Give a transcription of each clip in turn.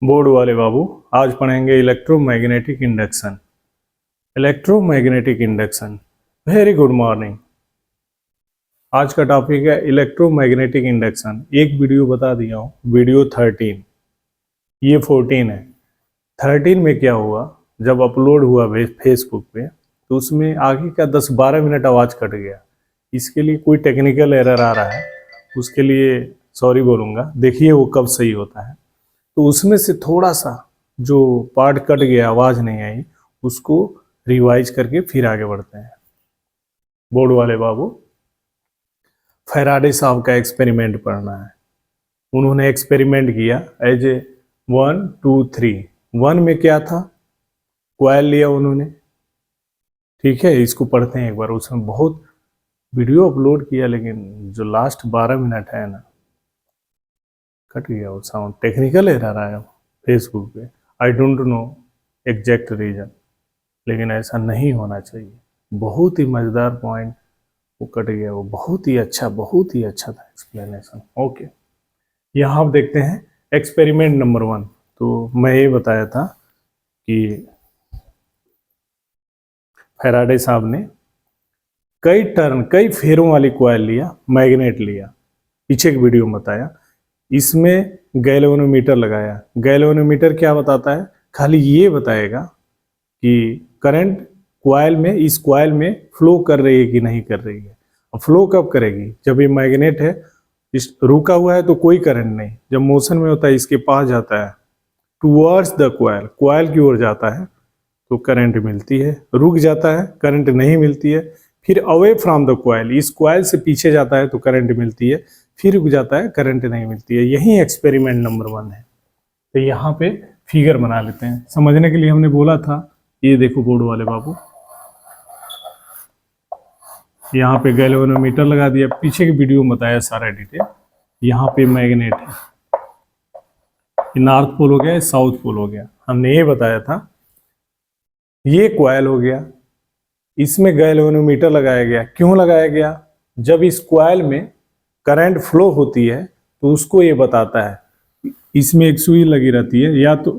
Board वाले बाबू, आज पढ़ेंगे electromagnetic induction. Electromagnetic induction. Very good morning. आज का टॉपिक है इलेक्ट्रोमैग्नेटिक इंडक्शन। एक वीडियो बता दिया हूँ, वीडियो 13, ये 14 है। 13 में क्या हुआ, जब अपलोड हुआ फेसबुक पे तो उसमें आगे का 10-12 मिनट आवाज़ कट गया। इसके लिए कोई टेक्निकल एरर आ रहा है, उसके लिए सॉरी बोलूँगा, देखिए वो कब सही होता है। तो उसमें से थोड़ा सा जो पार्ट कट गया, आवाज़ नहीं आई, उसको रिवाइज करके फिर आगे बढ़ते हैं। बोर्ड वाले बाबू, फैराडे साहब का एक्सपेरिमेंट पढ़ना है। उन्होंने एक्सपेरिमेंट किया एज ए 1 2 3। 1 में क्या था, कॉइल लिया उन्होंने, ठीक है, इसको पढ़ते हैं एक बार। उसमें बहुत वीडियो अपलोड किया, लेकिन जो लास्ट 12 मिनट है ना, कट गया वो साउंड, टेक्निकल एरर आया फेसबुक पे। I don't know exact reason, लेकिन ऐसा नहीं होना चाहिए। बहुत ही मज़ेदार पॉइंट वो कट गया, वो बहुत ही अच्छा था एक्सप्लेनेशन। ओके, यहाँ आप देखते हैं एक्सपेरिमेंट नंबर 1। तो मैं ये बताया था कि फैराडे साहब ने कई फेरों वाली कॉइल लिया, मैग्नेट लिया, पीछे की वीडियो में बताया। इसमें गैल्वेनोमीटर लगाया। गैल्वेनोमीटर क्या बताता है, खाली ये बताएगा कि करंट कॉइल में, इस कॉइल में फ्लो कर रही है कि नहीं कर रही है। अब फ्लो कब करेगी, जब ये मैग्नेट है, इस रुका हुआ है तो कोई करंट नहीं, जब मोशन में होता है इसके पास जाता है टुवर्ड्स द कॉइल, कॉइल की ओर जाता है तो करंट मिलती है। रुक जाता है, करंट नहीं मिलती है। फिर अवे फ्रॉम द कॉइल, इस कॉइल से पीछे जाता है तो करंट मिलती है। फिर रुक जाता है, करंट नहीं मिलती है। यही एक्सपेरिमेंट नंबर 1 है। तो यहाँ पे फिगर बना लेते हैं, समझने के लिए हमने बोला था। ये देखो बोर्ड वाले बाबू, यहाँ पे गैल्वेनोमीटर लगा दिया, पीछे की वीडियो में बताया सारा डिटेल। यहाँ पे मैग्नेट है, ये नॉर्थ पोल हो गया, साउथ पोल हो गया, हमने ये बताया था। ये कॉइल हो गया, इसमें गैल्वेनोमीटर लगाया गया। क्यों लगाया गया, जब इस कॉइल में करंट फ्लो होती है तो उसको ये बताता है। इसमें एक सुई लगी रहती है, या तो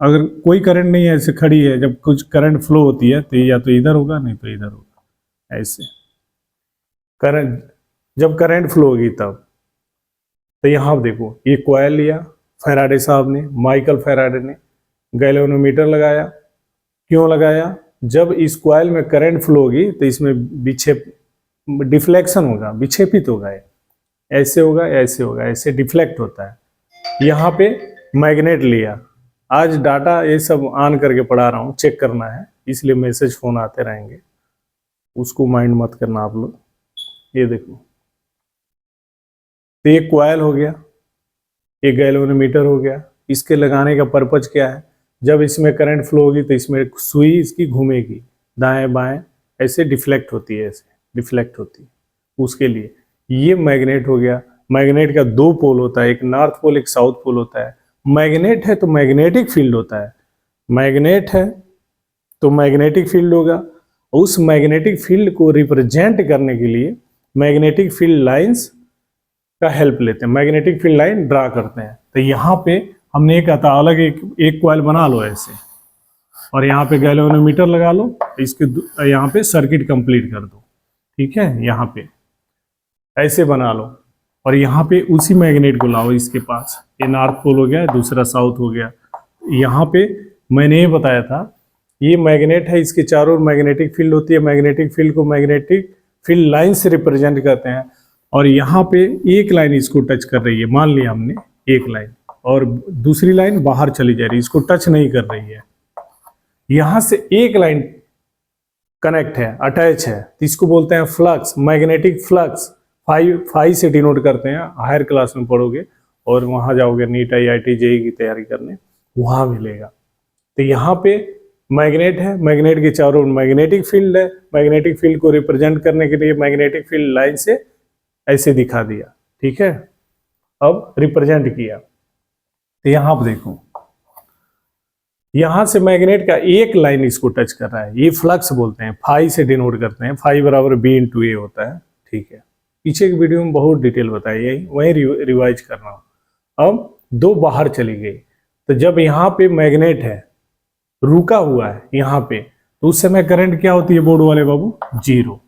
अगर कोई करंट नहीं है, ऐसे खड़ी है, जब कुछ करंट फ्लो होती है तो या तो इधर होगा नहीं तो इधर होगा। ऐसे करंट, जब करंट फ्लो होगी तब। तो यहाँ आप देखो, ये कॉइल लिया फैराडे साहब ने, माइकल फैराडे ने, गैल्वेनोमीटर लगाया। क्यों लगाया, जब इस कॉइल में करंट फ्लो होगी तो इसमें डिफ्लेक्शन होगा, विक्षेपित होगा, ऐसे होगा, ऐसे होगा, ऐसे डिफ्लेक्ट होता है। यहाँ पे मैग्नेट लिया। आज डाटा ये सब ऑन करके पढ़ा रहा हूँ, चेक करना है, इसलिए मैसेज फोन आते रहेंगे, उसको माइंड मत करना आप लोग। ये देखो, तो ये कॉइल हो गया, ये गैल्वेनोमीटर हो गया। इसके लगाने का पर्पज क्या है, जब इसमें करंट फ्लो होगी तो इसमें सुई इसकी घूमेगी दाएं बाएं, ऐसे डिफ्लेक्ट होती है, ऐसे डिफ्लेक्ट होती है, उसके लिए ये मैग्नेट हो गया। मैग्नेट का 2 पोल होता है, एक नॉर्थ पोल एक साउथ पोल होता है। मैग्नेट है तो मैग्नेटिक फील्ड होता है, मैग्नेट है तो मैग्नेटिक फील्ड होगा। उस मैग्नेटिक फील्ड को रिप्रेजेंट करने के लिए मैग्नेटिक फील्ड लाइंस का हेल्प लेते हैं, मैग्नेटिक फील्ड लाइन ड्रा करते हैं। तो यहाँ पे हमने एक आता अलग एक कॉइल बना लो ऐसे, और यहाँ पे गैल्वेनोमीटर लगा लो, इसके यहाँ पे सर्किट कंप्लीट कर दो, ठीक है। यहाँ पे ऐसे बना लो, और यहाँ पे उसी मैग्नेट को लाओ इसके पास। ये नॉर्थ पोल हो गया, दूसरा साउथ हो गया। यहाँ पे मैंने ये बताया था, ये मैग्नेट है, इसके चारों ओर मैग्नेटिक फील्ड होती है। मैग्नेटिक फील्ड को मैग्नेटिक फील्ड लाइन से रिप्रेजेंट करते हैं। और यहाँ पे एक लाइन इसको टच कर रही है, मान लिया हमने एक लाइन, और दूसरी लाइन बाहर चली जा रही है, इसको टच नहीं कर रही है। यहाँ से एक लाइन कनेक्ट है, अटैच है, तो इसको बोलते हैं फ्लक्स, मैग्नेटिक फ्लक्स। फाई से डिनोट करते हैं, हायर क्लास में पढ़ोगे और वहाँ जाओगे नीट IIT JEE की तैयारी करने, वहाँ मिलेगा। तो यहाँ पे मैग्नेट है, मैग्नेट के चारों ओर मैग्नेटिक फील्ड है। मैग्नेटिक फील्ड को रिप्रेजेंट करने के लिए मैग्नेटिक फील्ड लाइन से ऐसे दिखा दिया, ठीक है। अब रिप्रेजेंट किया, तो यहाँ आप देखो, यहां से मैग्नेट का एक लाइन इसको टच कर रहा है, ये फ्लक्स बोलते हैं, फाई से डिनोट करते हैं। फाई बराबर B/A होता है, ठीक है। पीछे की वीडियो में बहुत डिटेल बताई है, वही रिवाइज करना। अब 2 बाहर चली गई, तो जब यहाँ पे मैग्नेट है, रुका हुआ है यहाँ पे, तो उस समय करंट क्या होती है बोर्ड वाले बाबू? जीरो।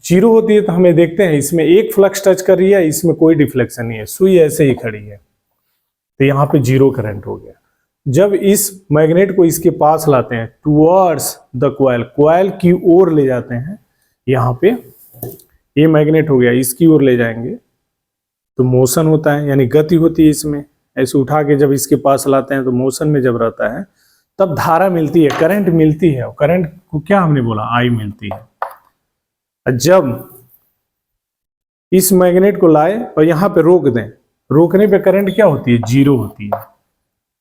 जीरो होती है। तो हमें देखते हैं इसमें एक फ्लक्स टच कर रही है, इसमें कोई डिफ्लेक्शन नहीं है, सुई ऐसे ही खड़ी है, तो यहाँ पे जीरो करंट हो गया। जब इस मैग्नेट को इसके पास लाते हैं, टुवर्ड्स द कॉइल, कॉइल की ओर ले जाते हैं, यहाँ पे ये मैग्नेट हो गया, इसकी ओर ले जाएंगे तो मोशन होता है, यानी गति होती है इसमें। ऐसे उठा के जब इसके पास लाते हैं तो मोशन में जब रहता है तब धारा मिलती है, करंट मिलती है। करंट को क्या हमने बोला? आई मिलती है। जब इस मैग्नेट को लाए और यहाँ पे रोक दें, रोकने पे करंट क्या होती है? जीरो होती है।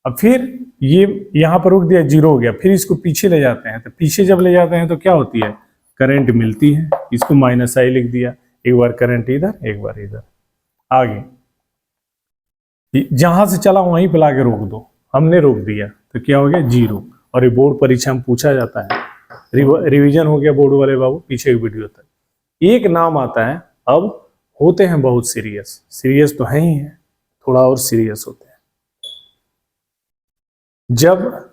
अब फिर ये यहाँ पर रोक दिया, जीरो हो गया, फिर इसको पीछे ले जाते हैं, तो पीछे जब ले जाते हैं तो क्या होती है? करंट मिलती है। इसको माइनस आई लिख दिया, एक बार करंट इधर, एक बार इधर। आगे जहां से चला वहीं पे लाके रोक दो, हमने रोक दिया तो क्या हो गया? जीरो। और ये बोर्ड परीक्षा में पूछा जाता है, रिवीजन हो गया बोर्ड वाले बाबू, पीछे की वीडियो तक। एक नाम आता है, अब होते हैं बहुत सीरियस, सीरियस तो है ही है, थोड़ा और सीरियस होते हैं। जब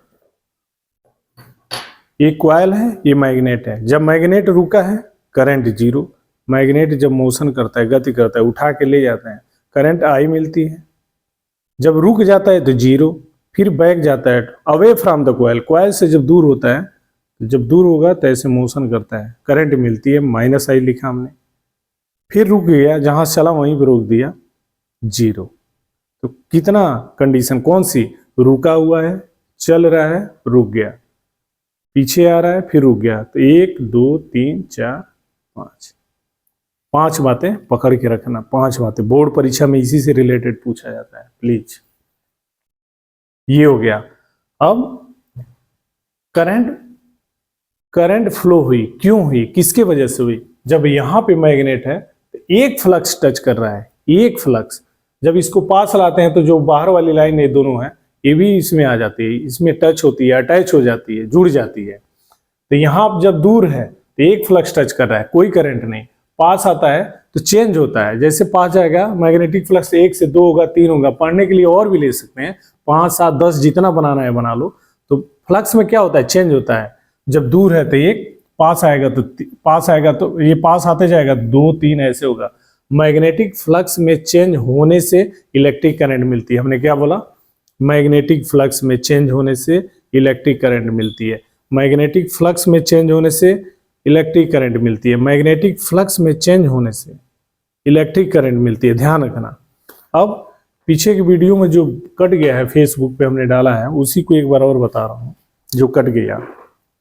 ये कॉइल है, ये मैग्नेट है, जब मैग्नेट रुका है करंट जीरो, मैग्नेट जब मोशन करता है, गति करता है, उठा के ले जाते हैं, करंट आई मिलती है। जब रुक जाता है तो जीरो, फिर बैक जाता है away from the coil, coil से जब दूर होता है, जब दूर होगा तो ऐसे मोशन करता है, करंट मिलती है, माइनस आई लिखा हमने। फिर रुक गया, जहां से चला वहीं पर रोक दिया, जीरो। तो कितना कंडीशन कौन सी? रुका हुआ है, चल रहा है, रुक गया, पीछे आ रहा है, फिर रुक गया। तो 1 2 3 4 5, 5 बातें पकड़ के रखना, 5 बातें बोर्ड परीक्षा में इसी से रिलेटेड पूछा जाता है, प्लीज। ये हो गया। अब करंट फ्लो हुई, क्यों हुई, किसके वजह से हुई? जब यहाँ पे मैग्नेट है तो एक फ्लक्स टच कर रहा है, एक फ्लक्स। जब इसको पास लाते हैं तो जो बाहर वाली लाइन ये दोनों है, ये भी इसमें आ जाती है, इसमें टच होती है, अटैच हो जाती है, जुड़ जाती है। तो यहाँ जब दूर है तो एक फ्लक्स टच कर रहा है, कोई करंट नहीं। पास आता है तो चेंज होता है, जैसे पास जाएगा मैग्नेटिक फ्लक्स 1 से 2 होगा, 3 होगा, पढ़ने के लिए और भी ले सकते हैं, 5 7 10 जितना बनाना है बना लो। तो फ्लक्स में क्या होता है? चेंज होता है। जब दूर है तो एक पास आएगा तो ये पास आते जाएगा, 2 3 ऐसे होगा। मैग्नेटिक फ्लक्स में चेंज होने से इलेक्ट्रिक करंट मिलती है। हमने क्या बोला? मैग्नेटिक फ्लक्स में चेंज होने से इलेक्ट्रिक करंट मिलती है। मैग्नेटिक फ्लक्स में चेंज होने से इलेक्ट्रिक करंट मिलती है। मैग्नेटिक फ्लक्स में चेंज होने से इलेक्ट्रिक करंट मिलती है, ध्यान रखना। अब पीछे की वीडियो में जो कट गया है, फेसबुक पे हमने डाला है, उसी को एक बार और बता रहा हूँ जो कट गया।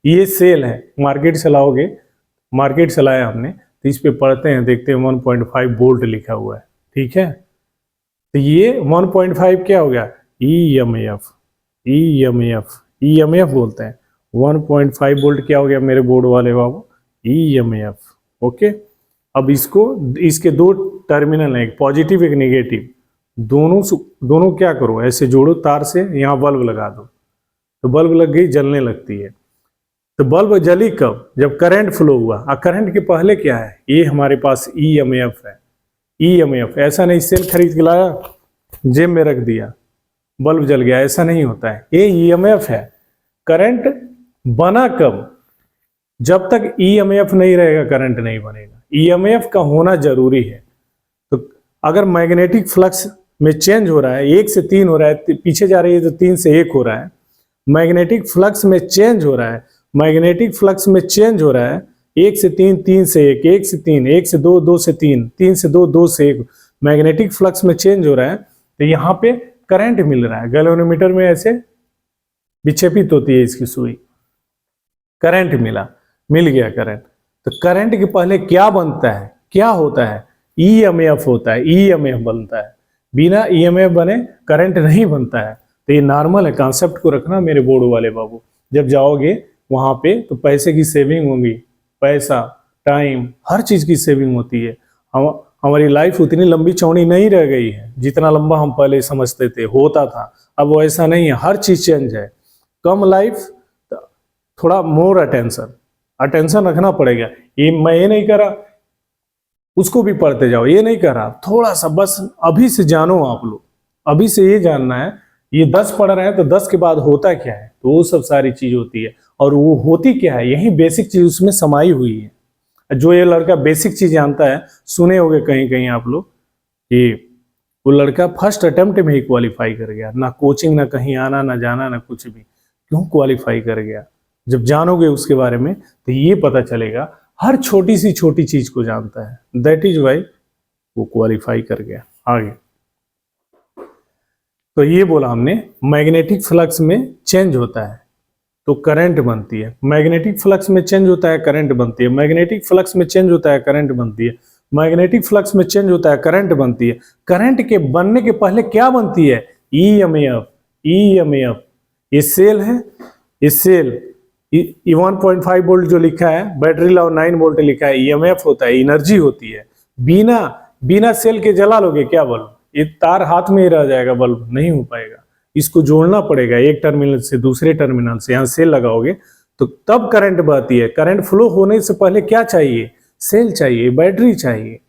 ये सेल है, मार्केट से लाओगे, मार्केट से लाया हमने, तो इस पे पढ़ते हैं, देखते हैं 1.5 वोल्ट लिखा हुआ है, ठीक है। तो ये 1.5 क्या हो गया? EMF बोलते हैं। 1.5 वोल्ट क्या हो गया मेरे बोर्ड वाले बाबू? EMF। ओके। अब इसके 2 टर्मिनल हैं, एक पॉजिटिव एक नेगेटिव, दोनों क्या करो, ऐसे जोड़ो तार से, यहाँ बल्ब लगा दो, तो बल्ब लग गई, जलने लगती है। तो बल्ब जली कब? जब करंट फ्लो हुआ। और करंट के पहले क्या है? ये हमारे पास EMF है। EMF ऐसा नहीं सेल खरीद के लाया, जेब में रख दिया, बल्ब जल गया, ऐसा नहीं होता है। ये EMF है। करंट बना कब? जब तक EMF नहीं रहेगा करंट नहीं बनेगा। EMF का होना जरूरी है। तो अगर मैग्नेटिक फ्लक्स में चेंज हो रहा है, 1 से 3 हो रहा है, पीछे जा रही है तो 3 से 1 हो रहा है, मैग्नेटिक फ्लक्स में चेंज हो रहा है, मैग्नेटिक फ्लक्स में चेंज हो रहा है, 1 से 3 3 से 1, 1 से 3, 1 से 2 2 से 3, 3 से 2 2 से 1, मैग्नेटिक फ्लक्स में चेंज हो रहा है, तो यहाँ पे करंट मिल रहा है। गैल्वेनोमीटर में ऐसे विक्षेपित होती है इसकी सुई, करंट मिल गया करंट। तो करंट के पहले क्या बनता है, क्या होता है? EMF होता है, EMF बनता है। बिना EMF बने करंट नहीं बनता है। तो ये नॉर्मल है, कॉन्सेप्ट को रखना मेरे बोर्ड वाले बाबू। जब जाओगे वहां पे तो पैसे की सेविंग होगी, पैसा, टाइम, हर चीज की सेविंग होती है। हमारी लाइफ उतनी लंबी चौड़ी नहीं रह गई है जितना लंबा हम पहले समझते थे, होता था। अब वो ऐसा नहीं है, हर चीज चेंज है। कम लाइफ, थोड़ा मोर अटेंशन रखना पड़ेगा। मैं ये नहीं करा, उसको भी पढ़ते जाओ, ये नहीं करा, थोड़ा सा बस अभी से जानो आप लोग, अभी से ये जानना है, ये 10 पढ़ रहे हैं तो 10 के बाद होता क्या है, तो वो सब सारी चीज होती है। और वो होती क्या है, यही बेसिक चीज उसमें समाई हुई है। जो ये लड़का बेसिक चीज जानता है, सुने होंगे कहीं कहीं आप लोग कि वो लड़का फर्स्ट अटेम्प्ट में ही क्वालिफाई कर गया, ना कोचिंग, ना कहीं आना ना जाना, ना कुछ भी। क्यों क्वालिफाई कर गया? जब जानोगे उसके बारे में तो ये पता चलेगा, हर छोटी सी छोटी चीज को जानता है, दैट इज वाई वो क्वालिफाई कर गया। आगे तो ये बोला हमने, मैग्नेटिक फ्लक्स में चेंज होता है तो करंट बनती है। मैग्नेटिक फ्लक्स में चेंज होता है, करंट बनती है। मैग्नेटिक फ्लक्स में चेंज होता है, करंट बनती है। मैग्नेटिक फ्लक्स में चेंज होता है, करंट बनती है। करंट के बनने के पहले क्या बनती है? ईएमएफ। ईएमएफ, ये सेल है, ये सेल 1.5 वोल्ट जो लिखा है, बैटरी लाओ 9 वोल्ट लिखा है, ईएमएफ होता है, एनर्जी होती है। बिना सेल के जला लोगे क्या बल्ब? ये तार हाथ में ही रह जाएगा, बल्ब नहीं हो पाएगा। इसको जोड़ना पड़ेगा एक टर्मिनल से दूसरे टर्मिनल से, यहाँ सेल लगाओगे तो तब करंट बहती है। करंट फ्लो होने से पहले क्या चाहिए? सेल चाहिए, बैटरी चाहिए।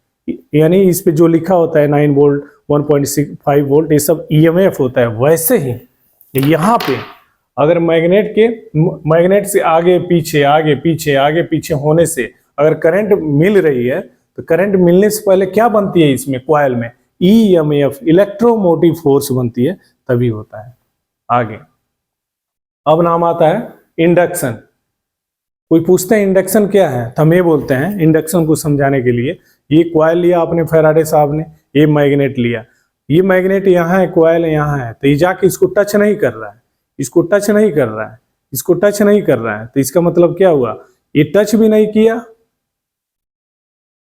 यानी इस पे जो लिखा होता है 9 वोल्ट 1.5 वोल्ट, ये सब ईएमएफ होता है। वैसे ही यहाँ पे अगर मैग्नेट से आगे पीछे आगे पीछे आगे पीछे होने से अगर करंट मिल रही है, तो करंट मिलने से पहले क्या बनती है इसमें, कॉइल में? ईएमएफ, इलेक्ट्रोमोटिव फोर्स बनती है, तभी होता है। आगे अब नाम आता है इंडक्शन। कोई पूछते हैं इंडक्शन क्या है, तो हम ये बोलते हैं इंडक्शन को समझाने के लिए, ये कॉइल लिया आपने फैराडे साहब ने, ये मैग्नेट लिया, ये मैग्नेट यहाँ है, कॉइल यहाँ है, तो ये जाके इसको टच नहीं कर रहा है, इसको टच नहीं कर रहा है, इसको टच नहीं कर रहा है, तो इसका मतलब क्या हुआ? ये टच भी नहीं किया,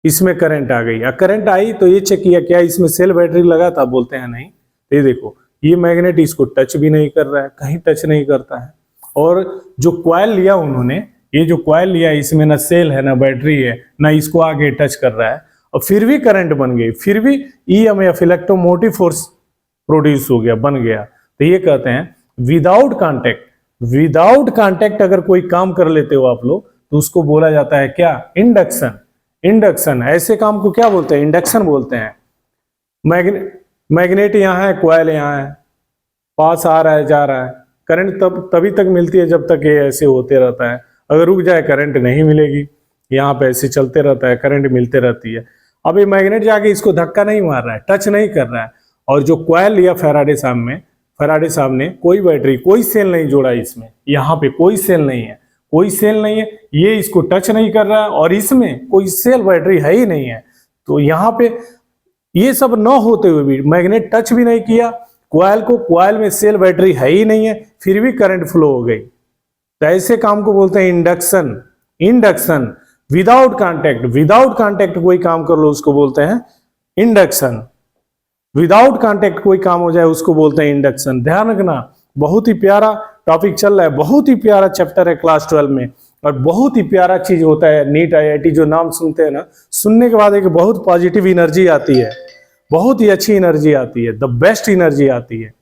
इसमें करंट आ गई। करंट आई तो ये चेक किया क्या इसमें सेल बैटरी लगा था, बोलते हैं नहीं। तो ये देखो, ये मैग्नेट इसको टच भी नहीं कर रहा है, कहीं टच नहीं करता है। और जो कॉइल लिया उन्होंने, ये जो कॉइल लिया इसमें ना सेल है ना बैटरी है, ना इसको आगे टच कर रहा है, और फिर भी करंट बन गई, फिर भी ईएमएफ, इलेक्ट्रोमोटिव फोर्स प्रोड्यूस हो गया, बन गया। तो ये कहते हैं विदाउट कांटेक्ट। विदाउट कांटेक्ट अगर कोई काम कर लेते हो आप लोग, तो उसको बोला जाता है क्या? इंडक्शन। इंडक्शन, ऐसे काम को क्या बोलते हैं? इंडक्शन बोलते हैं। मैग्नेट यहाँ है, कॉइल यहाँ है, पास आ रहा है जा रहा है, करंट तभी तक मिलती है जब तक ये ऐसे होते रहता है। अगर रुक जाए करंट नहीं मिलेगी, यहाँ पे ऐसे चलते रहता है, करंट मिलते रहती है। अब ये मैग्नेट जाके इसको धक्का नहीं मार रहा है, टच नहीं कर रहा है। और जो कॉइल लिया फैराडे साहब ने कोई बैटरी कोई सेल नहीं जोड़ा इसमें, यहाँ पे कोई सेल नहीं है, कोई सेल नहीं है, ये इसको टच नहीं कर रहा है, और इसमें कोई सेल बैटरी है ही नहीं है। तो यहाँ पे ये सब न होते हुए भी मैग्नेट टच भी नहीं किया कॉइल को, कॉइल में सेल बैटरी है ही नहीं है, फिर भी करंट फ्लो हो गई। तो ऐसे काम को बोलते हैं induction. Induction without contact, without contact कोई काम कर लो उसको बोलते हैं इंडक्शन। विदाउट कांटेक्ट कोई काम हो जाए उसको बोलते हैं इंडक्शन। ध्यान रखना, बहुत ही प्यारा टॉपिक चल रहा है, बहुत ही प्यारा चैप्टर है क्लास 12 में, और बहुत ही प्यारा चीज होता है नीट आईआईटी। जो नाम सुनते हैं ना, सुनने के बाद एक बहुत पॉजिटिव एनर्जी आती है, बहुत ही अच्छी एनर्जी आती है, द बेस्ट एनर्जी आती है।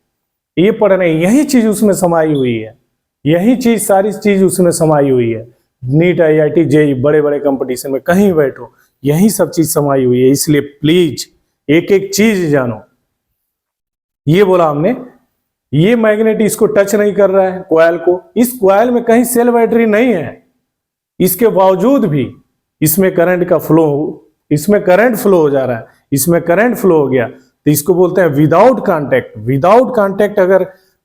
ये पढ़ रहे हैं, यही चीज उसमें समाई हुई है, यही चीज सारी चीज उसमें समाई हुई है। नीट आईआईटी जेई बड़े बड़े कंपटीशन में कहीं बैठो, यही सब चीज समाई हुई है। इसलिए प्लीज एक एक चीज जानो। ये बोला हमने, ये मैग्नेट इसको टच नहीं कर रहा है कॉइल को, इस कॉइल में कहीं सेल बैटरी नहीं है, इसके बावजूद भी इसमें करंट का फ्लो, इसमें करंट फ्लो हो जा रहा है, इसमें करंट फ्लो हो गया, तो इसको बोलते हैं विदाउट कांटेक्ट। विदाउट कांटेक्ट अगर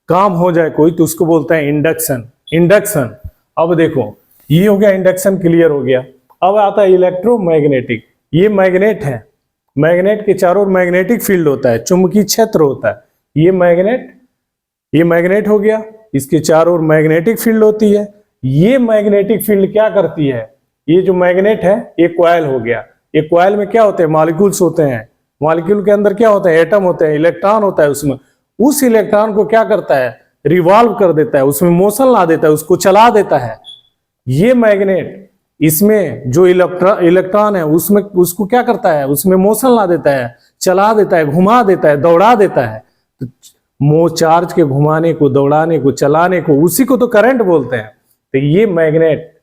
काम हो जाए कोई, तो उसको बोलते हैं इंडक्शन। इंडक्शन। अब देखो, ये हो गया इंडक्शन, क्लियर हो गया। अब आता है इलेक्ट्रोमैग्नेटिक। ये मैग्नेट है, मैग्नेट के चारों ओर मैग्नेटिक फील्ड होता है, चुंबकीय क्षेत्र होता है। ये मैग्नेट हो गया, इसके चारों ओर मैग्नेटिक फील्ड होती है। ये मैग्नेटिक फील्ड क्या करती है? ये जो मैग्नेट है ये कॉइल हो गया, ये कॉइल में क्या होते हैं? मॉलिक्यूल्स होते हैं। मॉलिक्यूल के अंदर क्या होता है? एटम होते हैं, इलेक्ट्रॉन होता है उसमें। उस इलेक्ट्रॉन को क्या करता है? रिवॉल्व कर देता है, उसमें मोशन ला देता है, उसको चला देता है। ये मैग्नेट, इसमें जो इलेक्ट्रॉन है उसमें, उसको क्या करता है? उसमें मोशन ला देता है, चला देता है, घुमा देता है, दौड़ा देता है। तो चार्ज के घुमाने को, दौड़ाने को, चलाने को, उसी को तो करंट बोलते हैं। तो ये मैग्नेट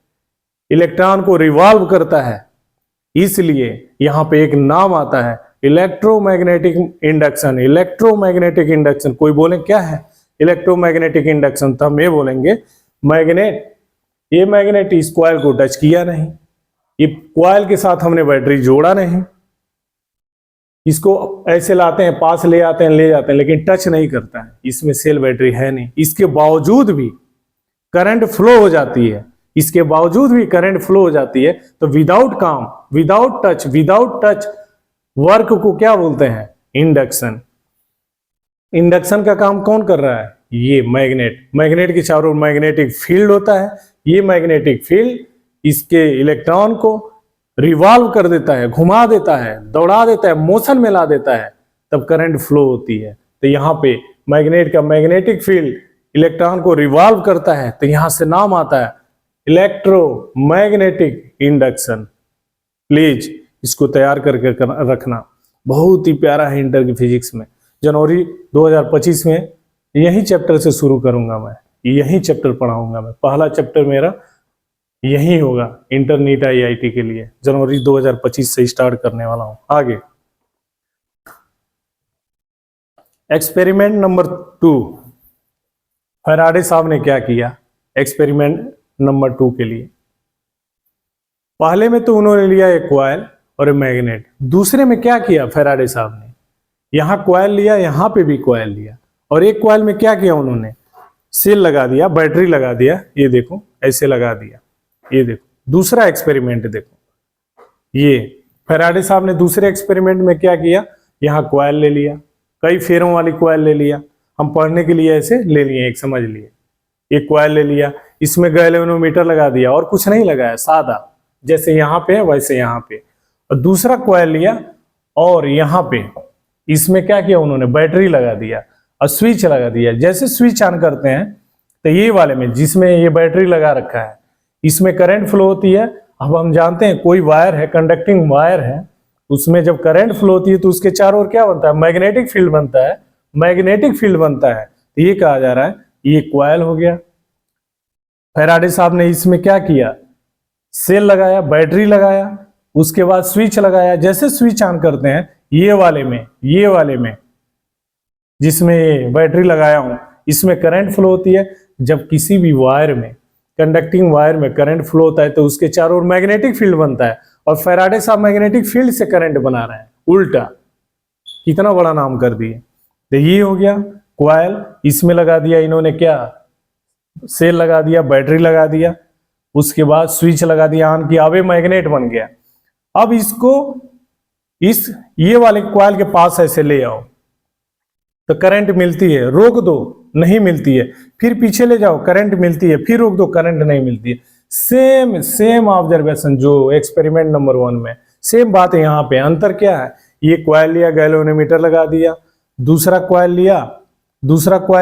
इलेक्ट्रॉन को रिवॉल्व करता है, इसलिए यहां पे एक नाम आता है इलेक्ट्रोमैग्नेटिक इंडक्शन। इलेक्ट्रोमैग्नेटिक इंडक्शन, कोई बोले क्या है इलेक्ट्रोमैग्नेटिक इंडक्शन, तो हम ये बोलेंगे मैग्नेट, ये मैग्नेट इस कॉइल को टच किया नहीं, ये कॉइल के साथ हमने बैटरी जोड़ा नहीं, इसको ऐसे लाते हैं, पास ले आते हैं, ले जाते हैं, लेकिन टच नहीं करता है, इसमें सेल बैटरी है नहीं, इसके बावजूद भी करंट फ्लो हो जाती है, इसके बावजूद भी करंट फ्लो हो जाती है। तो विदाउट काम, विदाउट टच वर्क को क्या बोलते हैं, इंडक्शन। इंडक्शन का काम कौन कर रहा है, ये मैग्नेट। मैग्नेट के चारों ओर मैग्नेटिक फील्ड होता है, ये मैग्नेटिक फील्ड इसके इलेक्ट्रॉन को रिवॉल्व कर देता है, घुमा देता है, दौड़ा देता है, मोशन में ला देता है, तब करंट फ्लो होती है। तो यहाँ पे मैग्नेट का मैग्नेटिक फील्ड इलेक्ट्रॉन को रिवॉल्व करता है, तो यहां से नाम आता है इलेक्ट्रोमैग्नेटिक इंडक्शन। प्लीज इसको तैयार करके रखना, बहुत ही प्यारा है इंटर की फिजिक्स में। जनवरी 2025 में यही चैप्टर से शुरू करूंगा, मैं यही चैप्टर पढ़ाऊंगा, मैं पहला चैप्टर मेरा यही होगा इंटरनीट IIT के लिए। जनवरी 2025 से स्टार्ट करने वाला हूं। आगे एक्सपेरिमेंट नंबर 2, फैराडे साहब ने क्या किया एक्सपेरिमेंट नंबर 2 के लिए। पहले में तो उन्होंने लिया एक कॉइल और एक मैग्नेट, दूसरे में क्या किया फैराडे साहब ने, यहां कॉइल लिया, यहां पे भी कॉइल लिया, और एक कॉइल में क्या किया उन्होंने, सेल लगा दिया, बैटरी लगा दिया, ये देखो ऐसे लगा दिया, ये देखो। दूसरा एक्सपेरिमेंट देखो, ये फैराडे साहब ने दूसरे एक्सपेरिमेंट में क्या किया, यहां कॉइल ले लिया, कई फेरों वाली कॉइल ले लिया, हम पढ़ने के लिए ऐसे ले लिए, एक समझ लिए, एक कॉइल ले लिया, इसमें गैल्वेनोमीटर लगा दिया और कुछ नहीं लगाया, सादा जैसे यहाँ पे है वैसे यहाँ पे। और दूसरा कॉइल लिया और यहाँ पे इसमें क्या किया उन्होंने, बैटरी लगा दिया और स्विच लगा दिया। जैसे स्विच ऑन करते हैं तो ये वाले में जिसमें ये बैटरी लगा रखा है इसमें करंट फ्लो होती है। अब हम जानते हैं कोई वायर है, कंडक्टिंग वायर है, उसमें जब करंट फ्लो होती है तो उसके चारों ओर क्या बनता है, मैग्नेटिक फील्ड बनता है, मैग्नेटिक फील्ड बनता है। तो ये कहा जा रहा है ये कॉइल हो गया। फैराडे साहब ने इसमें क्या किया, सेल लगाया, बैटरी लगाया, उसके बाद स्विच लगाया। जैसे स्विच ऑन करते हैं ये वाले में जिसमें बैटरी लगाया हूं इसमें करंट फ्लो होती है। जब किसी भी वायर में, कंडक्टिंग वायर में करंट फ्लो होता है तो उसके चारों ओर मैग्नेटिक फील्ड बनता है, और फैराडे साहब मैग्नेटिक फील्ड से करंट बना रहे हैं, उल्टा। कितना बड़ा नाम कर दिए। तो ये हो गया कॉइल, इसमें लगा दिया इन्होंने क्या, सेल लगा दिया, बैटरी लगा दिया, उसके बाद स्विच लगा दिया ऑन किया, अब ये मैग्नेट बन गया। अब इसको इस ये वाले कॉइल के पास ऐसे ले आओ तो करंट मिलती है, रोक दो नहीं मिलती है, फिर पीछे ले जाओ करंट मिलती है, फिर रोक दो करंट नहीं मिलती है। सेम ऑब्जर्वेशन जो एक्सपेरिमेंट नंबर 1 में, सेम बात है यहाँ पे। अंतर क्या है, ये कॉइल लिया, गैल्वेनोमीटर लगा दिया, दूसरा कॉइल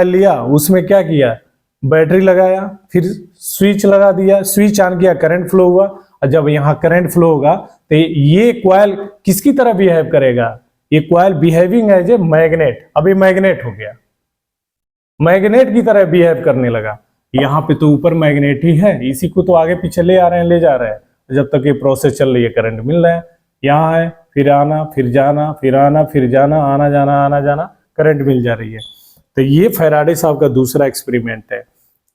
लिया, उसमें क्या किया, बैटरी लगाया, फिर स्विच लगा दिया, स्विच ऑन किया, करंट फ्लो हुआ। और जब यहाँ करंट फ्लो होगा तो ये कॉइल किसकी तरह बिहेव करेगा, ये coil behaving as a magnet. अभी मैग्नेट हो गया, मैग्नेट की तरह बिहेव करने लगा। यहाँ पे तो ऊपर मैग्नेट ही है, इसी को तो आगे पीछे ले आ रहे हैं, ले जा रहे हैं। जब तक ये प्रोसेस चल रही है करंट मिल रहा है, यहाँ है, फिर आना फिर जाना, फिर आना फिर जाना, आना जाना करंट मिल जा रही है। तो ये फैराडे साहब का दूसरा एक्सपेरिमेंट है।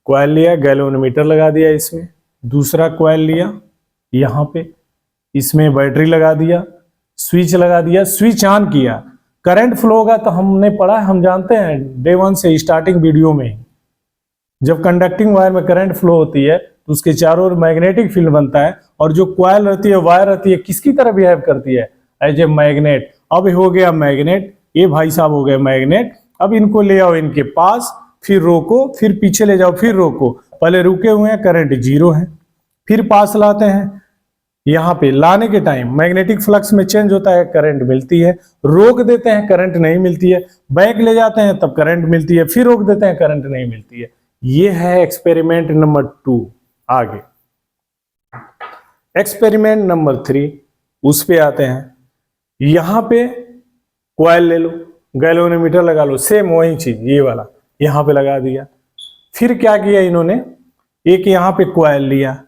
कॉइल लिया, गैल्वेनोमीटर लगा दिया इसमें, दूसरा कॉइल लिया यहाँ पे, इसमें बैटरी लगा दिया, स्विच लगा दिया, स्विच ऑन किया, करंट फ्लो होगा। तो हमने पढ़ा है, हम जानते हैं डे 1 से स्टार्टिंग वीडियो में, जब कंडक्टिंग वायर में करंट फ्लो होती है तो उसके चारों ओर मैग्नेटिक फील्ड बनता है, और जो कॉइल रहती है, वायर रहती है, किसकी तरह बिहेव करती है, एज ए मैग्नेट। अब हो गया मैग्नेट, ये भाई साहब हो गए मैग्नेट। अब इनको ले आओ इनके पास, फिर रोको, फिर पीछे ले जाओ, फिर रोको। पहले रुके हुए हैं, करंट 0 है, फिर पास लाते हैं, यहाँ पे लाने के टाइम मैग्नेटिक फ्लक्स में चेंज होता है, करंट मिलती है, रोक देते हैं करंट नहीं मिलती है, बैक ले जाते हैं तब करंट मिलती है, फिर रोक देते हैं करंट नहीं मिलती है। ये है एक्सपेरिमेंट नंबर 2। आगे एक्सपेरिमेंट नंबर 3, उस पे आते हैं। यहां पे कॉइल ले लो, गैल्वेनोमीटर लगा लो, सेम वही चीज ये वाला यहां पे लगा दिया। फिर क्या किया इन्होंने, एक यहां पे कॉइल लिया,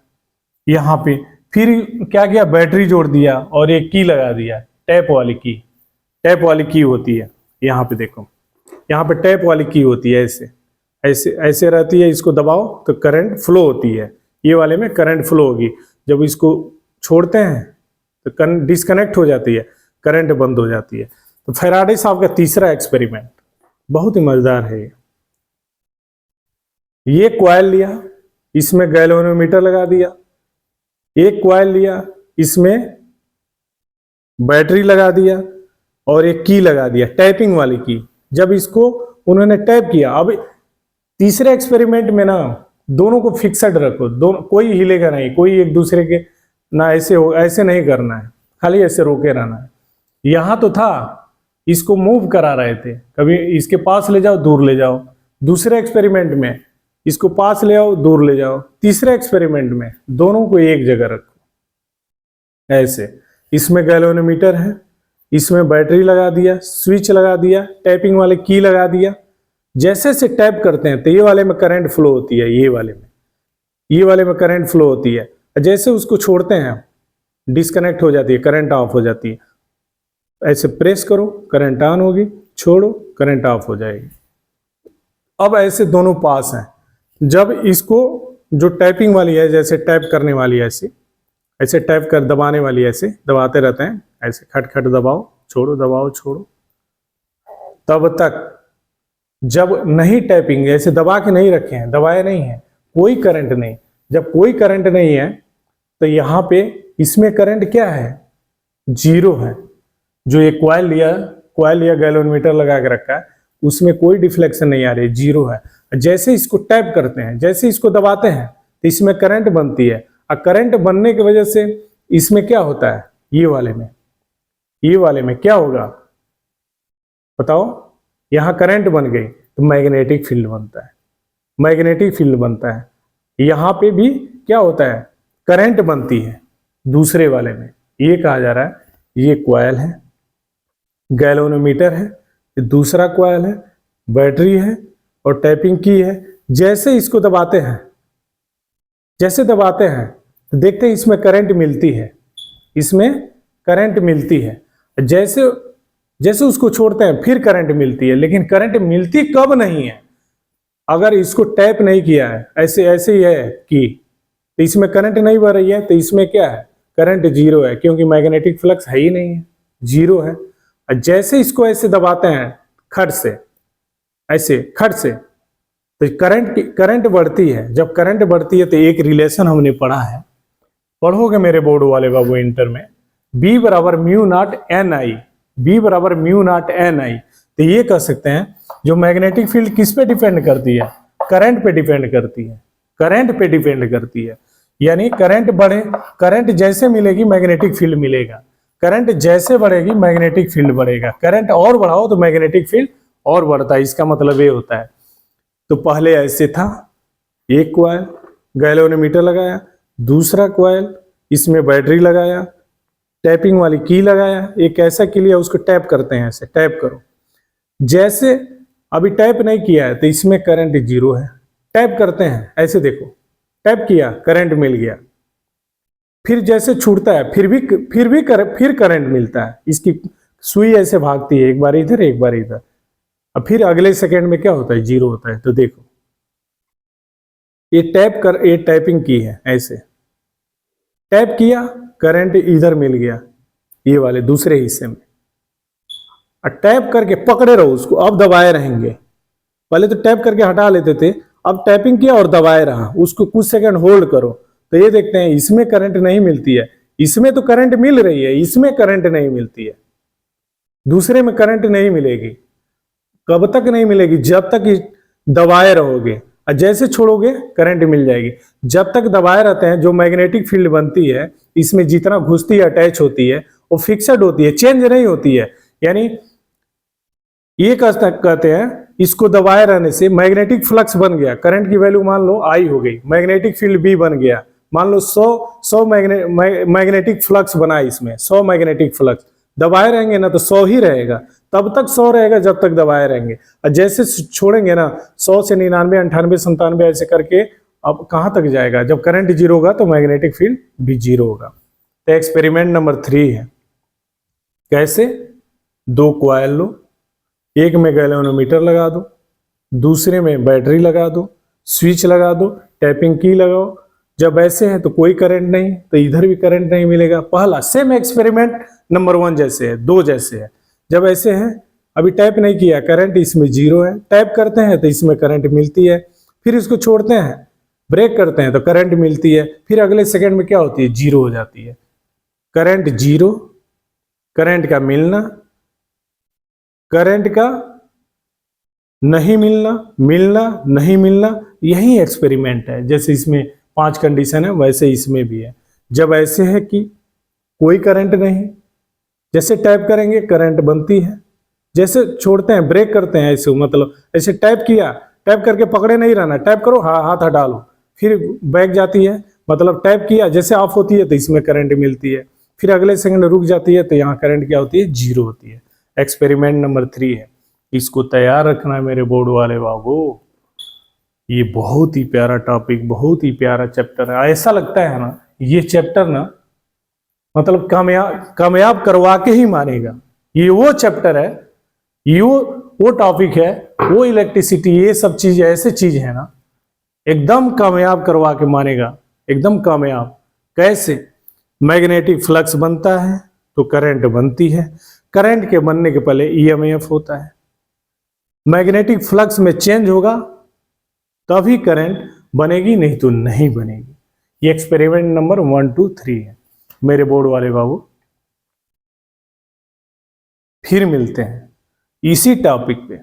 यहां पे फिर क्या किया, बैटरी जोड़ दिया और एक की लगा दिया, टैप वाली की। टैप वाली की होती है, यहाँ पे देखो, यहाँ पे टैप वाली की होती है, ऐसे ऐसे ऐसे रहती है, इसको दबाओ तो करंट फ्लो होती है, ये वाले में करंट फ्लो होगी। जब इसको छोड़ते हैं तो करंट डिस्कनेक्ट हो जाती है, करंट बंद हो जाती है। तो फैराडे साहब का तीसरा एक्सपेरिमेंट बहुत ही मजेदार है। ये कॉइल लिया, इसमें गैल्वेनोमीटर लगा दिया, एक कॉइल लिया, इसमें बैटरी लगा दिया और एक की लगा दिया, टैपिंग वाली की। जब इसको उन्होंने टैप किया, अब तीसरे एक्सपेरिमेंट में ना दोनों को फिक्सड रखो, दोनों कोई हिलेगा नहीं, कोई एक दूसरे के ना ऐसे हो, ऐसे नहीं करना है, खाली ऐसे रोके रहना है। यहां तो था, इसको मूव करा रहे थे, कभी इसके पास ले जाओ दूर ले जाओ, दूसरे एक्सपेरिमेंट में इसको पास ले आओ दूर ले जाओ, तीसरे एक्सपेरिमेंट में दोनों को एक जगह रखो ऐसे। इसमें गैल्वेनोमीटर है, इसमें बैटरी लगा दिया, स्विच लगा दिया, टैपिंग वाले की लगा दिया। जैसे से टैप करते हैं तो ये वाले में करंट फ्लो होती है, ये वाले में करंट फ्लो होती है। जैसे उसको छोड़ते हैं डिस्कनेक्ट हो जाती है, करंट ऑफ हो जाती है। ऐसे प्रेस करो करंट ऑन होगी, छोड़ो करंट ऑफ हो जाएगी। अब ऐसे दोनों पास हैं। जब इसको जो टैपिंग वाली है, जैसे टैप करने वाली है, ऐसे टैप कर दबाने वाली, ऐसे दबाते रहते हैं, ऐसे खट खट दबाओ छोड़ो दबाओ छोड़ो, तब तक जब नहीं टैपिंग, ऐसे दबा के नहीं रखे हैं, दबाए नहीं है, कोई करंट नहीं। जब कोई करंट नहीं है तो यहाँ पे इसमें करंट क्या है, जीरो है। जो ये कॉइल लिया गैल्वेनोमीटर लगा के रखा है, उसमें कोई डिफ्लेक्शन नहीं आ रही, जीरो है। जैसे इसको टैप करते हैं, जैसे इसको दबाते हैं तो इसमें करंट बनती है, और करंट बनने की वजह से इसमें क्या होता है, ये वाले में क्या होगा बताओ, यहां करंट बन गई तो मैग्नेटिक फील्ड बनता है। यहां पे भी क्या होता है, करंट बनती है दूसरे वाले में। ये कहा जा रहा है, ये कॉइल है, गैल्वेनोमीटर है, ये दूसरा कॉइल है, बैटरी है और टैपिंग की है। जैसे इसको दबाते हैं तो देखते हैं इसमें करंट मिलती है, जैसे उसको छोड़ते हैं फिर करंट मिलती है। लेकिन करंट मिलती कब नहीं है, अगर इसको टैप नहीं किया है, ऐसे ही है कि तो इसमें करंट नहीं बह रही है, तो इसमें क्या है, करंट जीरो है, क्योंकि मैग्नेटिक फ्लक्स है ही नहीं है, जीरो है। और जैसे इसको ऐसे दबाते हैं खट से तो करंट बढ़ती है। जब करंट बढ़ती है तो एक रिलेशन हमने पढ़ा है, पढ़ोगे मेरे बोर्ड वाले बाबू इंटर में, B बराबर म्यू नॉट एन आई। तो ये कह सकते हैं जो मैग्नेटिक फील्ड किस पे डिपेंड करती है, करंट पे डिपेंड करती है। यानी करंट बढ़े, करंट जैसे मिलेगी मैग्नेटिक फील्ड मिलेगा, करंट जैसे बढ़ेगी मैग्नेटिक फील्ड बढ़ेगा, करंट और बढ़ाओ तो मैग्नेटिक फील्ड और बढ़ता है। इसका मतलब ये होता है। तो पहले ऐसे था, एक कॉइल गैल्वेनोमीटर लगाया, दूसरा कॉइल इसमें बैटरी लगाया, टैपिंग वाली की लगाया, एक ऐसा की लिया, उसको टैप करते हैं, ऐसे टैप करो। जैसे अभी टैप नहीं किया है तो इसमें करंट जीरो है, टैप करते हैं, ऐसे देखो टैप किया करंट मिल गया, फिर जैसे छूटता है फिर करंट मिलता है। इसकी सुई ऐसे भागती है, एक बार इधर एक बार इधर, अब फिर अगले सेकंड में क्या होता है, जीरो होता है। तो देखो ये टैपिंग की है, ऐसे टैप किया करंट इधर मिल गया, ये वाले दूसरे हिस्से में, और टैप करके पकड़े रहो उसको, अब दबाए रहेंगे। पहले तो टैप करके हटा लेते थे, अब टैपिंग किया और दबाए रहा, उसको कुछ सेकंड होल्ड करो। तो ये देखते हैं इसमें करंट नहीं मिलती है, इसमें तो करंट मिल रही है, इसमें करंट नहीं मिलती है, दूसरे में करंट नहीं मिलेगी। कब तक नहीं मिलेगी, जब तक दबाए रहोगे, और जैसे छोड़ोगे करंट मिल जाएगी। जब तक दबाए रहते हैं जो मैग्नेटिक फील्ड बनती है, इसमें जितना घुसती है अटैच होती है, वो फिक्सड होती है, चेंज नहीं होती है। यानी ये कहते हैं इसको दबाए रहने से मैग्नेटिक फ्लक्स बन गया, करंट की वैल्यू मान लो आई हो गई, मैग्नेटिक फील्ड B बन गया, मान लो 100 मैग्नेटिक फ्लक्स बना, इसमें 100 मैग्नेटिक फ्लक्स, दबाए रहेंगे ना तो 100 ही रहेगा, तब तक 100 रहेगा जब तक दबाए रहेंगे। और जैसे छोड़ेंगे ना 100 से 99 98 97 ऐसे करके अब कहां तक जाएगा, जब करंट जीरो होगा तो मैग्नेटिक फील्ड भी जीरो होगा। तो एक्सपेरिमेंट नंबर 3 है, कैसे 2 कॉइल लो, एक में गैल्वेनोमीटर लगा दो, दूसरे में बैटरी लगा दो, स्विच लगा दो, टैपिंग की लगाओ। जब ऐसे है तो कोई करंट नहीं, तो इधर भी करंट नहीं मिलेगा। पहला सेम एक्सपेरिमेंट नंबर 1 जैसे है, 2 जैसे है। जब ऐसे है, अभी टैप नहीं किया, करंट इसमें 0 है, टैप करते हैं तो इसमें करंट मिलती है, फिर इसको छोड़ते हैं, ब्रेक करते हैं तो करंट मिलती है, फिर अगले सेकंड में क्या होती है, 0 हो जाती है। करंट 0, करंट का मिलना, करंट का नहीं मिलना, मिलना नहीं मिलना, यही एक्सपेरिमेंट है। जैसे इसमें 5 कंडीशन है, वैसे इसमें भी है। जब ऐसे है कि कोई करंट नहीं, जैसे टैप करेंगे करंट बनती है, जैसे छोड़ते हैं, ब्रेक करते हैं, ऐसे मतलब ऐसे टैप किया, टैप करके पकड़े नहीं रहना, टैप करो, हाथ हटा लो, फिर बैक जाती है, मतलब टैप किया, जैसे ऑफ होती है तो इसमें करंट मिलती है, फिर अगले सेकंड रुक जाती है तो यहाँ करंट क्या होती है, 0 होती है। एक्सपेरिमेंट नंबर 3 है, इसको तैयार रखना है मेरे बोर्ड वाले बाबू। ये बहुत ही प्यारा टॉपिक, बहुत ही प्यारा चैप्टर है। ऐसा लगता है ना, ये चैप्टर ना मतलब कामयाब करवा के ही मानेगा। ये वो चैप्टर है, ये वो टॉपिक है, वो इलेक्ट्रिसिटी, ये सब चीज ऐसे चीज है ना, एकदम कामयाब करवा के मानेगा, एकदम कामयाब। कैसे? मैग्नेटिक फ्लक्स बनता है तो करंट बनती है, करंट के बनने के पहले ईएमएफ होता है, मैग्नेटिक फ्लक्स में चेंज होगा तभी करंट बनेगी, नहीं तो नहीं बनेगी। ये एक्सपेरिमेंट नंबर 1, 2, 3 है मेरे बोर्ड वाले बाबू। फिर मिलते हैं इसी टॉपिक पे,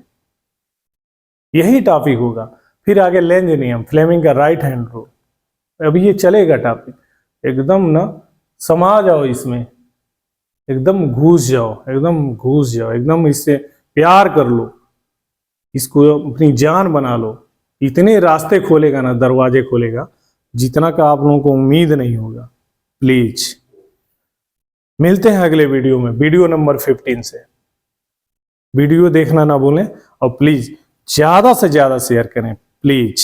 यही टॉपिक होगा। फिर आगे लेंज नियम, फ्लेमिंग का राइट हैंड रूल। अभी ये चलेगा टॉपिक, एकदम ना समा जाओ इसमें, एकदम घुस जाओ, एकदम घुस जाओ, एकदम इससे प्यार कर लो, इसको अपनी जान बना लो। इतने रास्ते खोलेगा ना, दरवाजे खोलेगा, जितना का आप लोगों को उम्मीद नहीं होगा। प्लीज मिलते हैं अगले वीडियो में, वीडियो नंबर 15 से। वीडियो देखना ना भूलें और प्लीज ज्यादा से ज्यादा शेयर करें प्लीज।